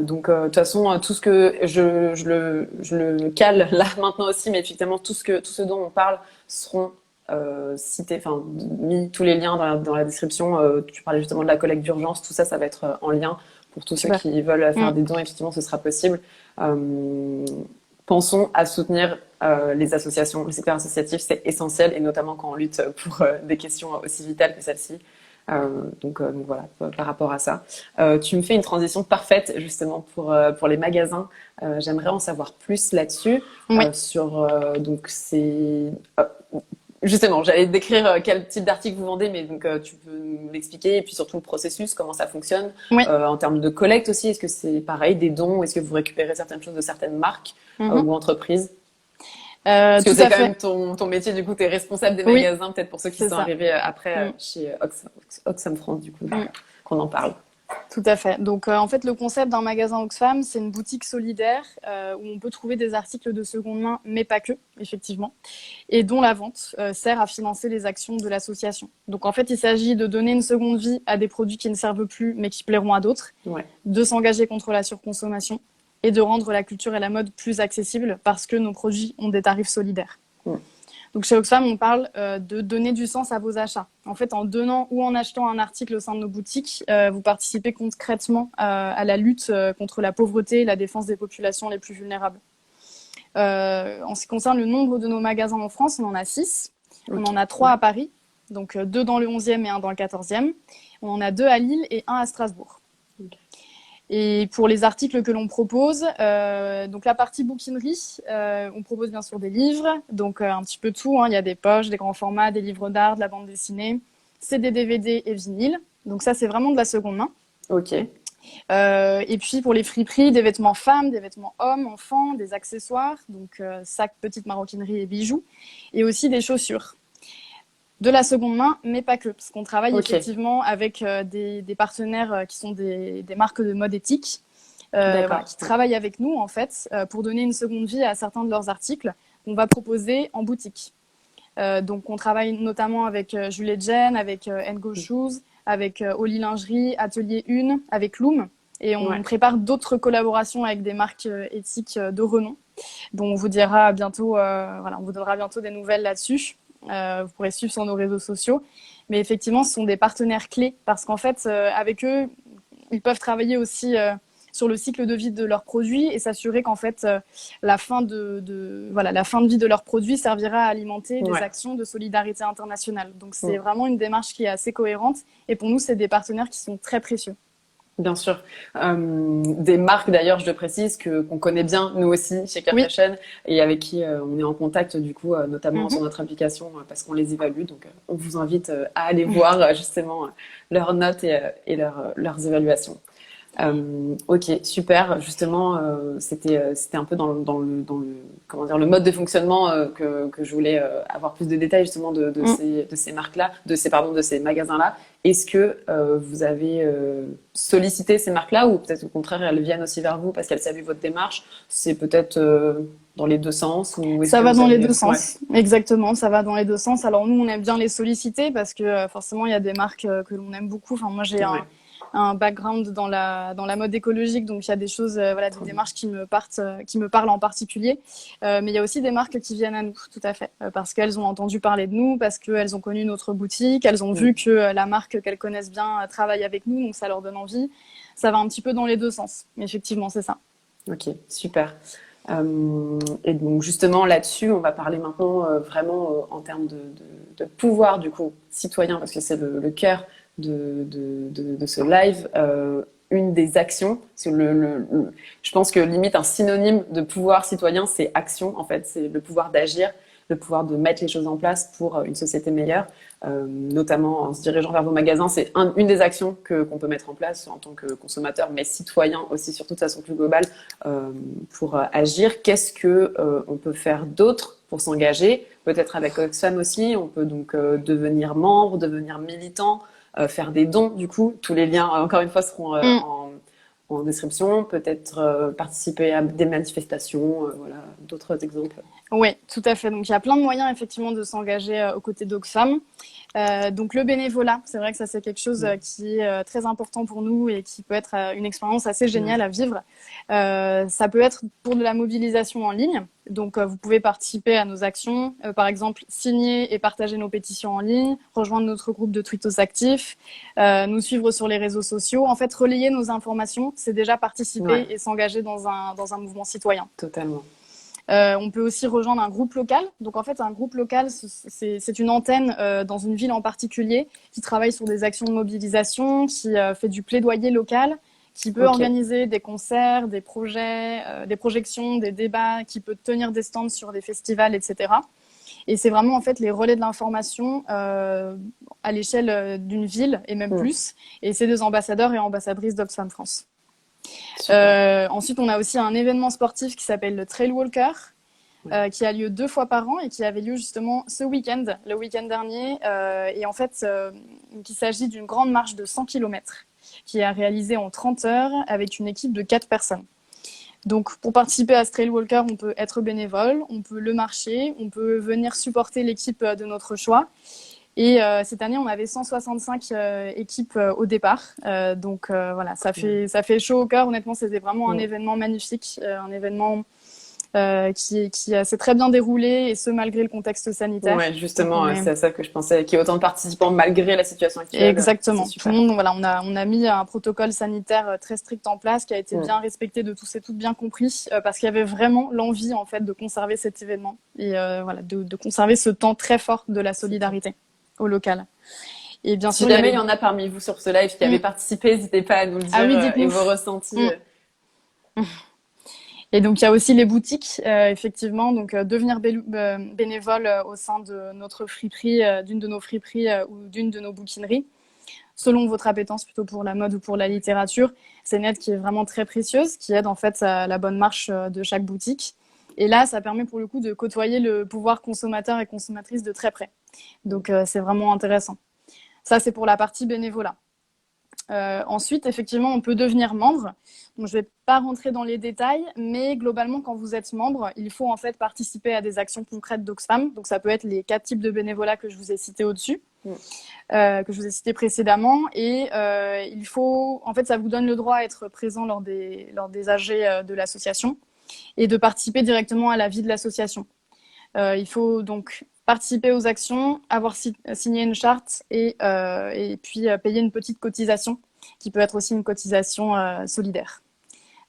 Donc, de toute façon, tout ce que je le cale là maintenant aussi, mais effectivement, tout ce dont on parle seront cités, enfin, mis tous les liens dans la description. Tu parlais justement de la collecte d'urgence, tout ça, ça va être en lien pour tous ceux qui veulent faire des dons. Effectivement, ce sera possible. Pensons à soutenir les associations, le secteur associatif, c'est essentiel, et notamment quand on lutte pour des questions aussi vitales que celle-ci. Donc voilà, par rapport à ça. Tu me fais une transition parfaite justement pour les magasins. J'aimerais en savoir plus là-dessus. Donc c'est justement, j'allais décrire quel type d'article vous vendez, mais donc tu peux nous l'expliquer et puis surtout le processus, comment ça fonctionne. En termes de collecte aussi, est-ce que c'est pareil, des dons, est-ce que vous récupérez certaines choses de certaines marques ou entreprises? Parce que c'est quand même ton métier, du coup, tu es responsable des magasins, peut-être pour ceux qui sont arrivés après chez Oxfam France, du coup, qu'on en parle. Tout à fait. Donc, en fait, le concept d'un magasin Oxfam, c'est une boutique solidaire où on peut trouver des articles de seconde main, mais pas que, effectivement, et dont la vente sert à financer les actions de l'association. Donc, en fait, il s'agit de donner une seconde vie à des produits qui ne servent plus, mais qui plairont à d'autres, de s'engager contre la surconsommation, et de rendre la culture et la mode plus accessibles parce que nos produits ont des tarifs solidaires. Donc chez Oxfam, on parle de donner du sens à vos achats. En fait, en donnant ou en achetant un article au sein de nos boutiques, vous participez concrètement à la lutte contre la pauvreté et la défense des populations les plus vulnérables. En ce qui concerne le nombre de nos magasins en France, on en a 6. On en a 3 à Paris, donc 2 dans le 11e et 1 dans le 14e. On en a 2 à Lille et 1 à Strasbourg. Et pour les articles que l'on propose, donc la partie bouquinerie, on propose bien sûr des livres, donc un petit peu tout. Il y a des poches, des grands formats, des livres d'art, de la bande dessinée, c'est des DVD et vinyles. Donc ça, c'est vraiment de la seconde main. Et puis pour les friperies, des vêtements femmes, des vêtements hommes, enfants, des accessoires, donc sacs, petites maroquineries et bijoux, et aussi des chaussures. De la seconde main, mais pas que, parce qu'on travaille effectivement avec des partenaires qui sont des marques de mode éthique, qui travaillent avec nous en fait pour donner une seconde vie à certains de leurs articles qu'on va proposer en boutique. Donc on travaille notamment avec Juliette Jen, avec Ngo Shoes, avec Oli Lingerie, Atelier 1, avec Loom, et on prépare d'autres collaborations avec des marques éthiques de renom. dont on vous dira bientôt, voilà, on vous donnera bientôt des nouvelles là-dessus. Vous pourrez suivre sur nos réseaux sociaux. Mais effectivement, ce sont des partenaires clés parce qu'en fait, avec eux, ils peuvent travailler aussi sur le cycle de vie de leurs produits et s'assurer qu'en fait, la fin la fin de vie de leurs produits servira à alimenter des actions de solidarité internationale. Donc, c'est vraiment une démarche qui est assez cohérente. Et pour nous, c'est des partenaires qui sont très précieux. Bien sûr. Des marques d'ailleurs, je le précise, qu'on connaît bien, nous aussi, chez Clear Fashion, et avec qui on est en contact, du coup, notamment sur notre application, parce qu'on les évalue. Donc, on vous invite à aller voir justement leurs notes et leurs évaluations. Ok, super. Justement, c'était un peu dans le comment dire, le mode de fonctionnement que je voulais avoir plus de détails justement de ces marques-là, de ces magasins-là. Est-ce que vous avez sollicité ces marques-là ou peut-être au contraire elles viennent aussi vers vous parce qu'elles saluent votre démarche? C'est peut-être dans les deux sens ou ça va dans les deux sens. Exactement, ça va dans les deux sens. Alors nous, on aime bien les solliciter parce que forcément, il y a des marques que l'on aime beaucoup. Enfin, moi, j'ai un background dans la mode écologique, donc il y a des choses, des démarches qui me parlent en particulier. Mais il y a aussi des marques qui viennent à nous, tout à fait, parce qu'elles ont entendu parler de nous, parce qu'elles ont connu notre boutique, elles ont vu que la marque qu'elles connaissent bien travaille avec nous, donc ça leur donne envie. Ça va un petit peu dans les deux sens, mais effectivement, c'est ça. Ok, super. Et donc justement là-dessus, on va parler maintenant vraiment en termes de pouvoir du coup citoyen, parce que c'est le cœur de ce live. Une des actions, je pense que limite un synonyme de pouvoir citoyen, c'est action en fait, c'est le pouvoir d'agir, le pouvoir de mettre les choses en place pour une société meilleure, notamment en se dirigeant vers vos magasins. C'est une des actions qu'on peut mettre en place en tant que consommateur, mais citoyen aussi, surtout de façon plus globale, pour agir. Qu'est-ce que on peut faire d'autre pour s'engager? Peut-être avec Oxfam aussi, on peut donc devenir membre, devenir militant, faire des dons. Du coup, tous les liens, encore une fois, seront en description. Peut-être participer à des manifestations, voilà, d'autres exemples. Oui, tout à fait. Donc, il y a plein de moyens, effectivement, de s'engager aux côtés d'Oxfam. Donc, le bénévolat, c'est vrai que ça, c'est quelque chose qui est très important pour nous et qui peut être une expérience assez géniale à vivre. Ça peut être pour de la mobilisation en ligne. Donc, vous pouvez participer à nos actions. Par exemple, signer et partager nos pétitions en ligne, rejoindre notre groupe de tweetos actifs, nous suivre sur les réseaux sociaux. En fait, relayer nos informations, c'est déjà participer et s'engager dans un mouvement citoyen. Totalement. On peut aussi rejoindre un groupe local. Donc, en fait, un groupe local, c'est une antenne dans une ville en particulier qui travaille sur des actions de mobilisation, qui fait du plaidoyer local, qui peut organiser des concerts, des projets, des projections, des débats, qui peut tenir des stands sur des festivals, etc. Et c'est vraiment, en fait, les relais de l'information à l'échelle d'une ville et même plus. Et c'est des ambassadeurs et ambassadrices d'Oxfam France. Ensuite, on a aussi un événement sportif qui s'appelle le Trail Walker, qui a lieu 2 fois par an et qui avait lieu justement ce week-end, le week-end dernier. Et en fait, il s'agit d'une grande marche de 100 km qui est réalisée en 30 heures avec une équipe de 4 personnes. Donc, pour participer à ce Trail Walker, on peut être bénévole, on peut le marcher, on peut venir supporter l'équipe de notre choix. Et cette année, on avait 165 équipes au départ. Donc voilà, ça fait chaud au cœur. Honnêtement, c'était vraiment un événement magnifique, un événement qui s'est très bien déroulé, et ce malgré le contexte sanitaire. Ouais, justement, c'est à ça que je pensais, qu'il y ait autant de participants malgré la situation actuelle. Exactement. Tout le monde, voilà, on a mis un protocole sanitaire très strict en place, qui a été bien respecté de tous et toutes, bien compris, parce qu'il y avait vraiment l'envie en fait de conserver cet événement et voilà, de conserver ce temps très fort de la solidarité au local. Et bien sûr, si jamais il y en a parmi vous sur ce live qui avaient participé, n'hésitez pas à nous le dire et vos ressentis. Et donc, il y a aussi les boutiques, effectivement. Donc, devenir bénévole au sein de notre friperie, d'une de nos friperies ou d'une de nos bouquineries, selon votre appétence plutôt pour la mode ou pour la littérature. C'est une aide qui est vraiment très précieuse, qui aide en fait à la bonne marche de chaque boutique. Et là, ça permet pour le coup de côtoyer le pouvoir consommateur et consommatrice de très près. Donc, c'est vraiment intéressant. Ça, c'est pour la partie bénévolat. Ensuite, effectivement, on peut devenir membre. Donc, je ne vais pas rentrer dans les détails, mais globalement, quand vous êtes membre, il faut en fait participer à des actions concrètes d'Oxfam. Donc, ça peut être les 4 types de bénévolat que je vous ai cités au-dessus, que je vous ai cités précédemment. Et il faut, en fait, ça vous donne le droit à être présent lors des AG de l'association. et de participer directement à la vie de l'association. Il faut donc participer aux actions, avoir signé une charte et puis payer une petite cotisation qui peut être aussi une cotisation solidaire.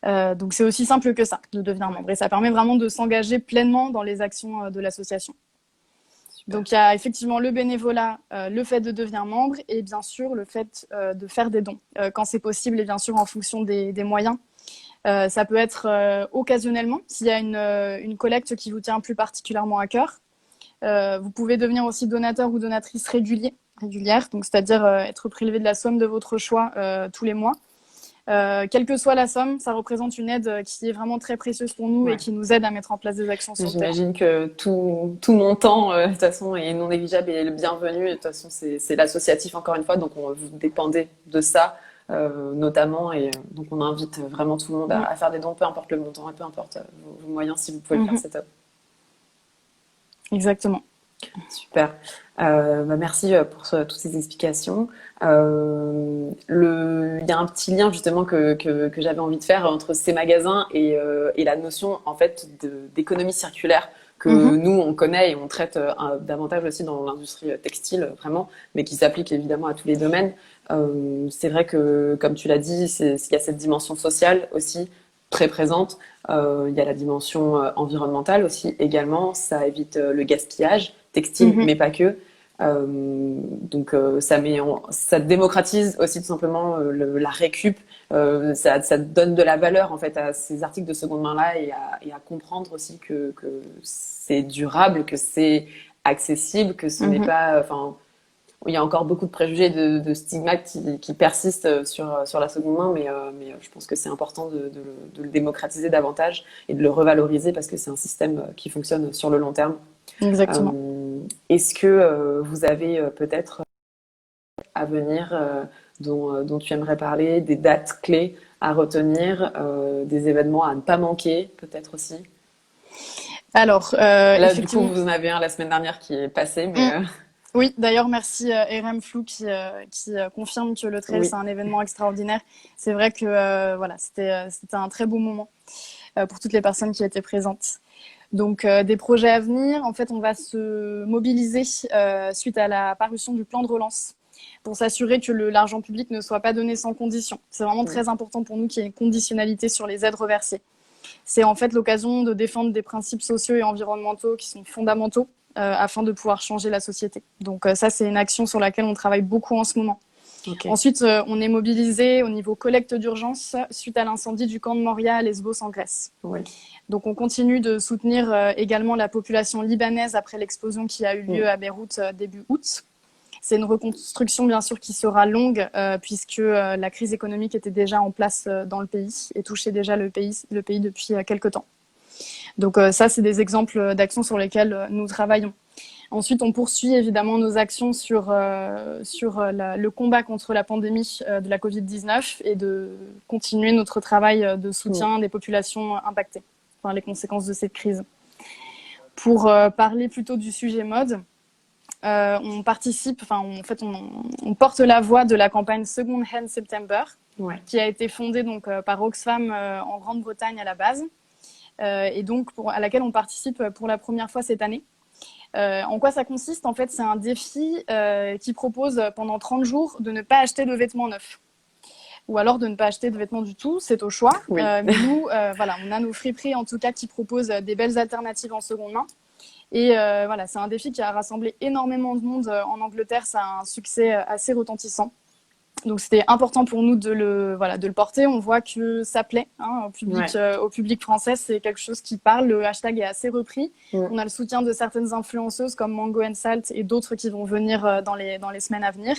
Donc c'est aussi simple que ça de devenir membre et ça permet vraiment de s'engager pleinement dans les actions de l'association. Super. Donc il y a effectivement le bénévolat, le fait de devenir membre et bien sûr le fait de faire des dons quand c'est possible et bien sûr en fonction des moyens. Ça peut être occasionnellement s'il y a une collecte qui vous tient plus particulièrement à cœur. Vous pouvez devenir aussi donateur ou donatrice régulière, donc c'est-à-dire être prélevé de la somme de votre choix tous les mois. Quelle que soit la somme, ça représente une aide qui est vraiment très précieuse pour nous et qui nous aide à mettre en place des actions sur le terrain. J'imagine que tout montant, de toute façon, est non négligeable et est le bienvenu. Et de toute façon, c'est l'associatif, encore une fois, donc vous dépendez de ça, notamment. Et donc, on invite vraiment tout le monde à faire des dons, peu importe le montant et peu importe vos moyens, si vous pouvez le faire, c'est top. Exactement. Super. Merci pour toutes ces explications. Il y a un petit lien justement que j'avais envie de faire entre ces magasins et la notion en fait d'économie circulaire que nous on connaît et on traite davantage aussi dans l'industrie textile vraiment, mais qui s'applique évidemment à tous les domaines. C'est vrai que comme tu l'as dit, il y a cette dimension sociale aussi très présente. Il y a la dimension environnementale aussi également. Ça évite le gaspillage textile, mais pas que. Donc ça démocratise aussi tout simplement la récup. Ça donne de la valeur en fait à ces articles de seconde main là et à comprendre aussi que c'est durable, que c'est accessible, que ce n'est pas. Enfin, il y a encore beaucoup de préjugés, de stigmates qui persistent sur la seconde main, mais je pense que c'est important de le démocratiser davantage et de le revaloriser parce que c'est un système qui fonctionne sur le long terme. Exactement. Est-ce que vous avez peut-être à venir dont tu aimerais parler, des dates clés à retenir, des événements à ne pas manquer peut-être aussi? Alors, là, effectivement... du coup, vous en avez un la semaine dernière qui est passé, mais... Oui, d'ailleurs, merci RM Flou qui confirme que le trail, c'est un événement extraordinaire. C'est vrai que voilà, c'était un très beau moment pour toutes les personnes qui étaient présentes. Donc, des projets à venir. En fait, on va se mobiliser suite à la parution du plan de relance pour s'assurer que l'argent public ne soit pas donné sans condition. C'est vraiment très important pour nous qu'il y ait une conditionnalité sur les aides reversées. C'est en fait l'occasion de défendre des principes sociaux et environnementaux qui sont fondamentaux afin de pouvoir changer la société. Donc ça, c'est une action sur laquelle on travaille beaucoup en ce moment. Okay. Ensuite, on est mobilisé au niveau collecte d'urgence suite à l'incendie du camp de Moria à Lesbos en Grèce. Oui. Donc on continue de soutenir également la population libanaise après l'explosion qui a eu lieu à Beyrouth début août. C'est une reconstruction bien sûr qui sera longue puisque la crise économique était déjà en place dans le pays et touchait déjà le pays depuis quelques temps. Donc ça, c'est des exemples d'actions sur lesquelles nous travaillons. Ensuite, on poursuit évidemment nos actions sur le combat contre la pandémie de la Covid-19 et de continuer notre travail de soutien des populations impactées par les conséquences de cette crise. Pour parler plutôt du sujet mode, on participe, on porte la voix de la campagne Second Hand September, qui a été fondée donc par Oxfam en Grande-Bretagne à la base. Et donc à laquelle on participe pour la première fois cette année. En quoi ça consiste? En fait, c'est un défi qui propose pendant 30 jours de ne pas acheter de vêtements neufs. Ou alors de ne pas acheter de vêtements du tout, c'est au choix. Oui. Mais nous, voilà, on a nos friperies en tout cas qui proposent des belles alternatives en seconde main. Et voilà, c'est un défi qui a rassemblé énormément de monde en Angleterre. Ça a un succès assez retentissant. Donc c'était important pour nous de le porter. On voit que ça plaît au public français. C'est quelque chose qui parle. Le hashtag est assez repris. On a le soutien de certaines influenceuses comme Mango and Salt et d'autres qui vont venir dans les semaines à venir.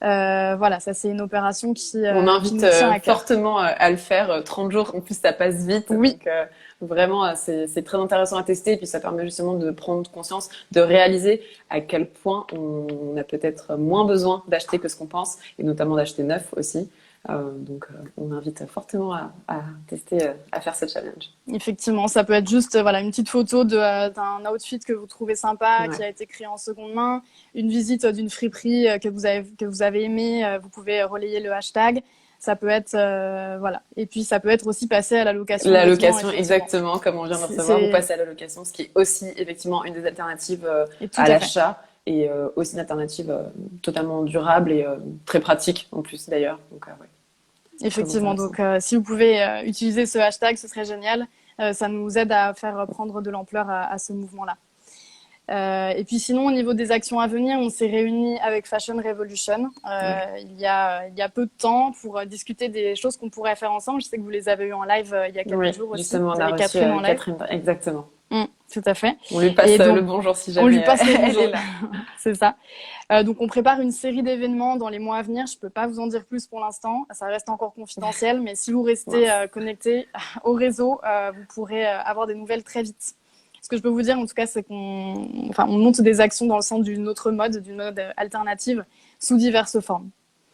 Voilà, ça c'est une opération qui on invite qui nous tient à cœur. Fortement à le faire. 30 jours, en plus ça passe vite. Oui. Donc, vraiment, c'est très intéressant à tester. Et puis ça permet justement de prendre conscience, de réaliser à quel point on a peut-être moins besoin d'acheter que ce qu'on pense, et notamment d'acheter neuf aussi. Donc on invite fortement à tester, à faire ce challenge. Effectivement, ça peut être juste une petite photo d'un outfit que vous trouvez sympa, qui a été créé en seconde main, une visite d'une friperie que vous avez aimé, vous pouvez relayer le hashtag. Ça peut être voilà. Et puis ça peut être aussi passer à la location. La de logements, location, effectivement. exactement, comme on vient de recevoir, vous passez à la location, ce qui est aussi effectivement une des alternatives Et tout à à fait. l'achat et aussi une alternative totalement durable et très pratique en plus d'ailleurs. Donc, ouais, Effectivement. Donc, si vous pouvez utiliser ce hashtag, ce serait génial. Ça nous aide à faire prendre de l'ampleur à ce mouvement-là. Et puis sinon, au niveau des actions à venir, on s'est réunis avec Fashion Revolution il y a peu de temps pour discuter des choses qu'on pourrait faire ensemble. Je sais que vous les avez eu en live il y a quelques jours aussi. Justement, Vous on a avez reçu Catherine en live. Catherine, exactement. Tout à fait. On lui passe Et donc, le bonjour si on lui jamais passe le elle bonjour. est là. C'est ça. Donc, on prépare une série d'événements dans les mois à venir. Je peux pas vous en dire plus pour l'instant. Ça reste encore confidentiel, mais si vous restez connectés au réseau, vous pourrez avoir des nouvelles très vite. Ce que je peux vous dire, en tout cas, c'est on monte des actions dans le sens d'une autre mode, d'une mode alternative, sous diverses formes.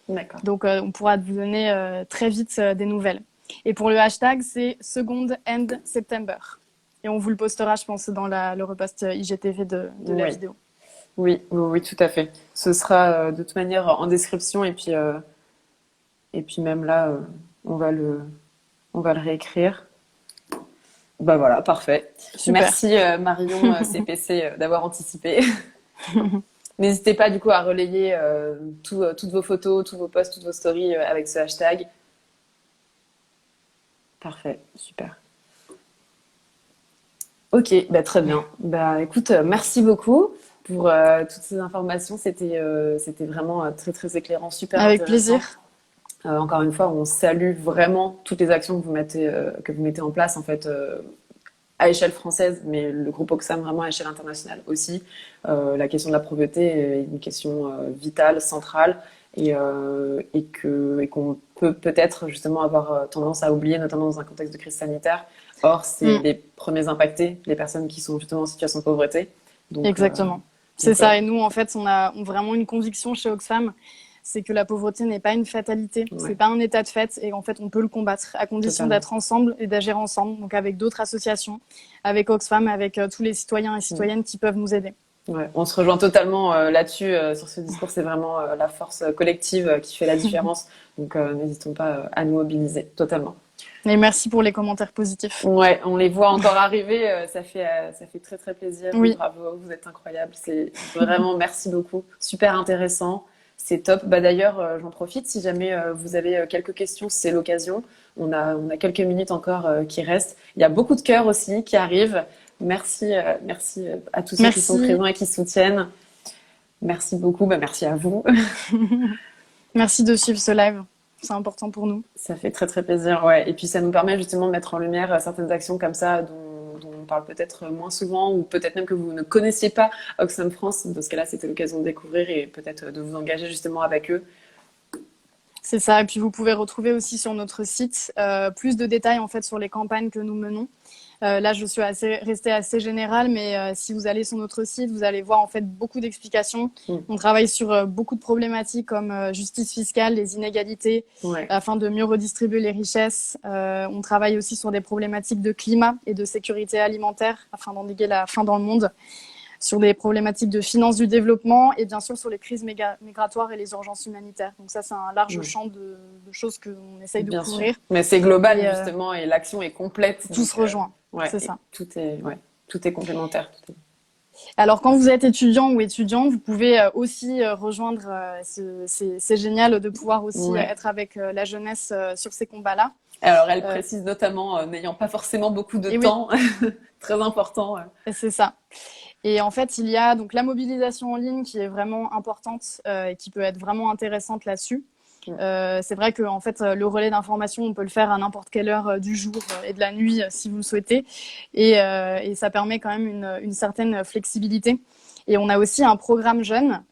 D'accord. Donc, on pourra vous donner très vite des nouvelles. Et pour le hashtag, c'est Second End September. Et on vous le postera, je pense, dans le repost IGTV de la vidéo. Oui, tout à fait. Ce sera de toute manière en description et puis même là, on va le réécrire. Bah voilà, parfait. Super. Merci Marion CPC d'avoir anticipé. N'hésitez pas du coup à relayer toutes vos photos, tous vos posts, toutes vos stories avec ce hashtag. Parfait, super. Ok, bah très bien. Bah écoute, merci beaucoup pour toutes ces informations. C'était vraiment très très éclairant, super Avec intéressant. plaisir. Encore une fois, on salue vraiment toutes les actions que vous mettez en place en fait à échelle française, mais le groupe Oxfam vraiment à échelle internationale aussi. La question de la pauvreté est une question vitale, centrale, et qu'on peut peut-être justement avoir tendance à oublier, notamment dans un contexte de crise sanitaire. Or, c'est les premiers impactés, les personnes qui sont justement en situation de pauvreté. Donc, exactement. C'est ça. Et nous, en fait, on a vraiment une conviction chez Oxfam, c'est que la pauvreté n'est pas une fatalité, c'est pas un état de fait, et en fait, on peut le combattre à condition d'être ensemble et d'agir ensemble, donc avec d'autres associations, avec Oxfam, avec tous les citoyens et citoyennes qui peuvent nous aider. Ouais, on se rejoint totalement là-dessus, sur ce discours. C'est vraiment la force collective qui fait la différence. Donc, n'hésitons pas à nous mobiliser totalement. Et merci pour les commentaires positifs. Ouais, on les voit encore arriver. Ça fait très très plaisir. Oui. Bravo, vous êtes incroyables. C'est vraiment merci beaucoup. Super intéressant. C'est top. Bah d'ailleurs, j'en profite. Si jamais vous avez quelques questions, c'est l'occasion. On a quelques minutes encore qui restent. Il y a beaucoup de cœurs aussi qui arrivent. Merci à tous ceux qui sont présents et qui soutiennent. Merci beaucoup. Bah, merci à vous. Merci de suivre ce live. C'est important pour nous. Ça fait très très plaisir, ouais. Et puis ça nous permet justement de mettre en lumière certaines actions comme ça dont on parle peut-être moins souvent, ou peut-être même que vous ne connaissiez pas Oxfam France. Dans ce cas-là, c'était l'occasion de découvrir et peut-être de vous engager justement avec eux. C'est ça. Et puis vous pouvez retrouver aussi sur notre site plus de détails en fait sur les campagnes que nous menons. Là, je suis restée assez générale, mais si vous allez sur notre site, vous allez voir en fait beaucoup d'explications. On travaille sur beaucoup de problématiques comme justice fiscale, les inégalités, afin de mieux redistribuer les richesses. On travaille aussi sur des problématiques de climat et de sécurité alimentaire, afin d'endiguer la faim dans le monde, sur des problématiques de finance du développement et bien sûr sur les crises migratoires et les urgences humanitaires. Donc ça, c'est un large champ de choses qu'on essaye de couvrir. Mais c'est global justement et l'action est complète. Tout se rejoint, c'est ça. Tout est complémentaire. Alors, quand vous êtes étudiant ou étudiante, vous pouvez aussi rejoindre, c'est génial de pouvoir aussi être avec la jeunesse sur ces combats-là. Alors, elle précise notamment, n'ayant pas forcément beaucoup de temps, très important. C'est ça. Et en fait, il y a donc la mobilisation en ligne qui est vraiment importante et qui peut être vraiment intéressante là-dessus. C'est vrai que en fait, le relais d'information, on peut le faire à n'importe quelle heure du jour et de la nuit si vous le souhaitez. Et ça permet quand même une certaine flexibilité. Et on a aussi un programme jeune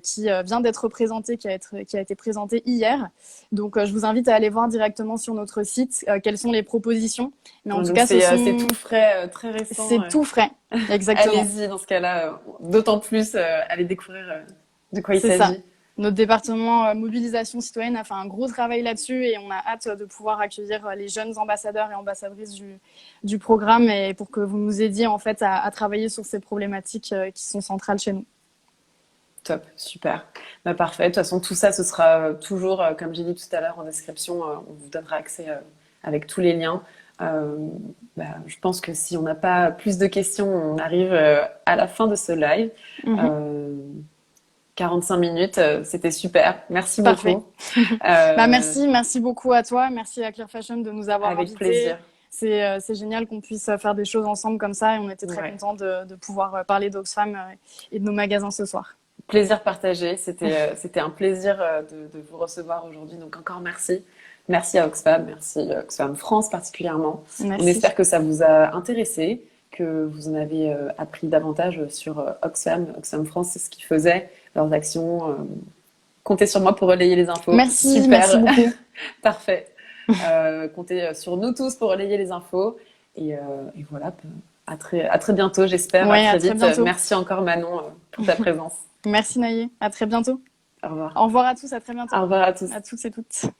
qui vient d'être présenté, qui a été présenté hier. Donc, je vous invite à aller voir directement sur notre site quelles sont les propositions. Mais en tout cas, c'est tout frais, très récent. C'est tout frais, exactement. Allez-y, dans ce cas-là, d'autant plus, allez découvrir de quoi il s'agit. Ça. Notre département mobilisation citoyenne a fait un gros travail là-dessus et on a hâte de pouvoir accueillir les jeunes ambassadeurs et ambassadrices du programme et pour que vous nous aidiez en fait à travailler sur ces problématiques qui sont centrales chez nous. Top, super. Bah, parfait. De toute façon, tout ça, ce sera toujours, comme j'ai dit tout à l'heure en description, on vous donnera accès avec tous les liens. Euh, je pense que si on n'a pas plus de questions, on arrive à la fin de ce live. Mhm. Euh, 45 minutes, c'était super. Merci Parfait. beaucoup. Euh, Merci beaucoup à toi. Merci à Clear Fashion de nous avoir avec invités. plaisir. C'est génial qu'on puisse faire des choses ensemble comme ça et on était très Ouais. contents de pouvoir parler d'Oxfam et de nos magasins ce soir. Plaisir partagé. C'était un plaisir de vous recevoir aujourd'hui. Donc encore merci. Merci à Oxfam, merci Oxfam France particulièrement. On Merci. espère que ça vous a intéressé, que vous en avez appris davantage sur Oxfam. Oxfam France, c'est ce qu'ils faisaient, leurs actions. Comptez sur moi pour relayer les infos. Merci, Super. merci beaucoup. Parfait. Comptez sur nous tous pour relayer les infos. Et voilà, à très bientôt, j'espère. Ouais, à à très très vite. bientôt. Merci encore Manon pour ta présence. Merci Naïe. À très bientôt. Au revoir. Au revoir à tous, à très bientôt. Au revoir à tous. À toutes et toutes.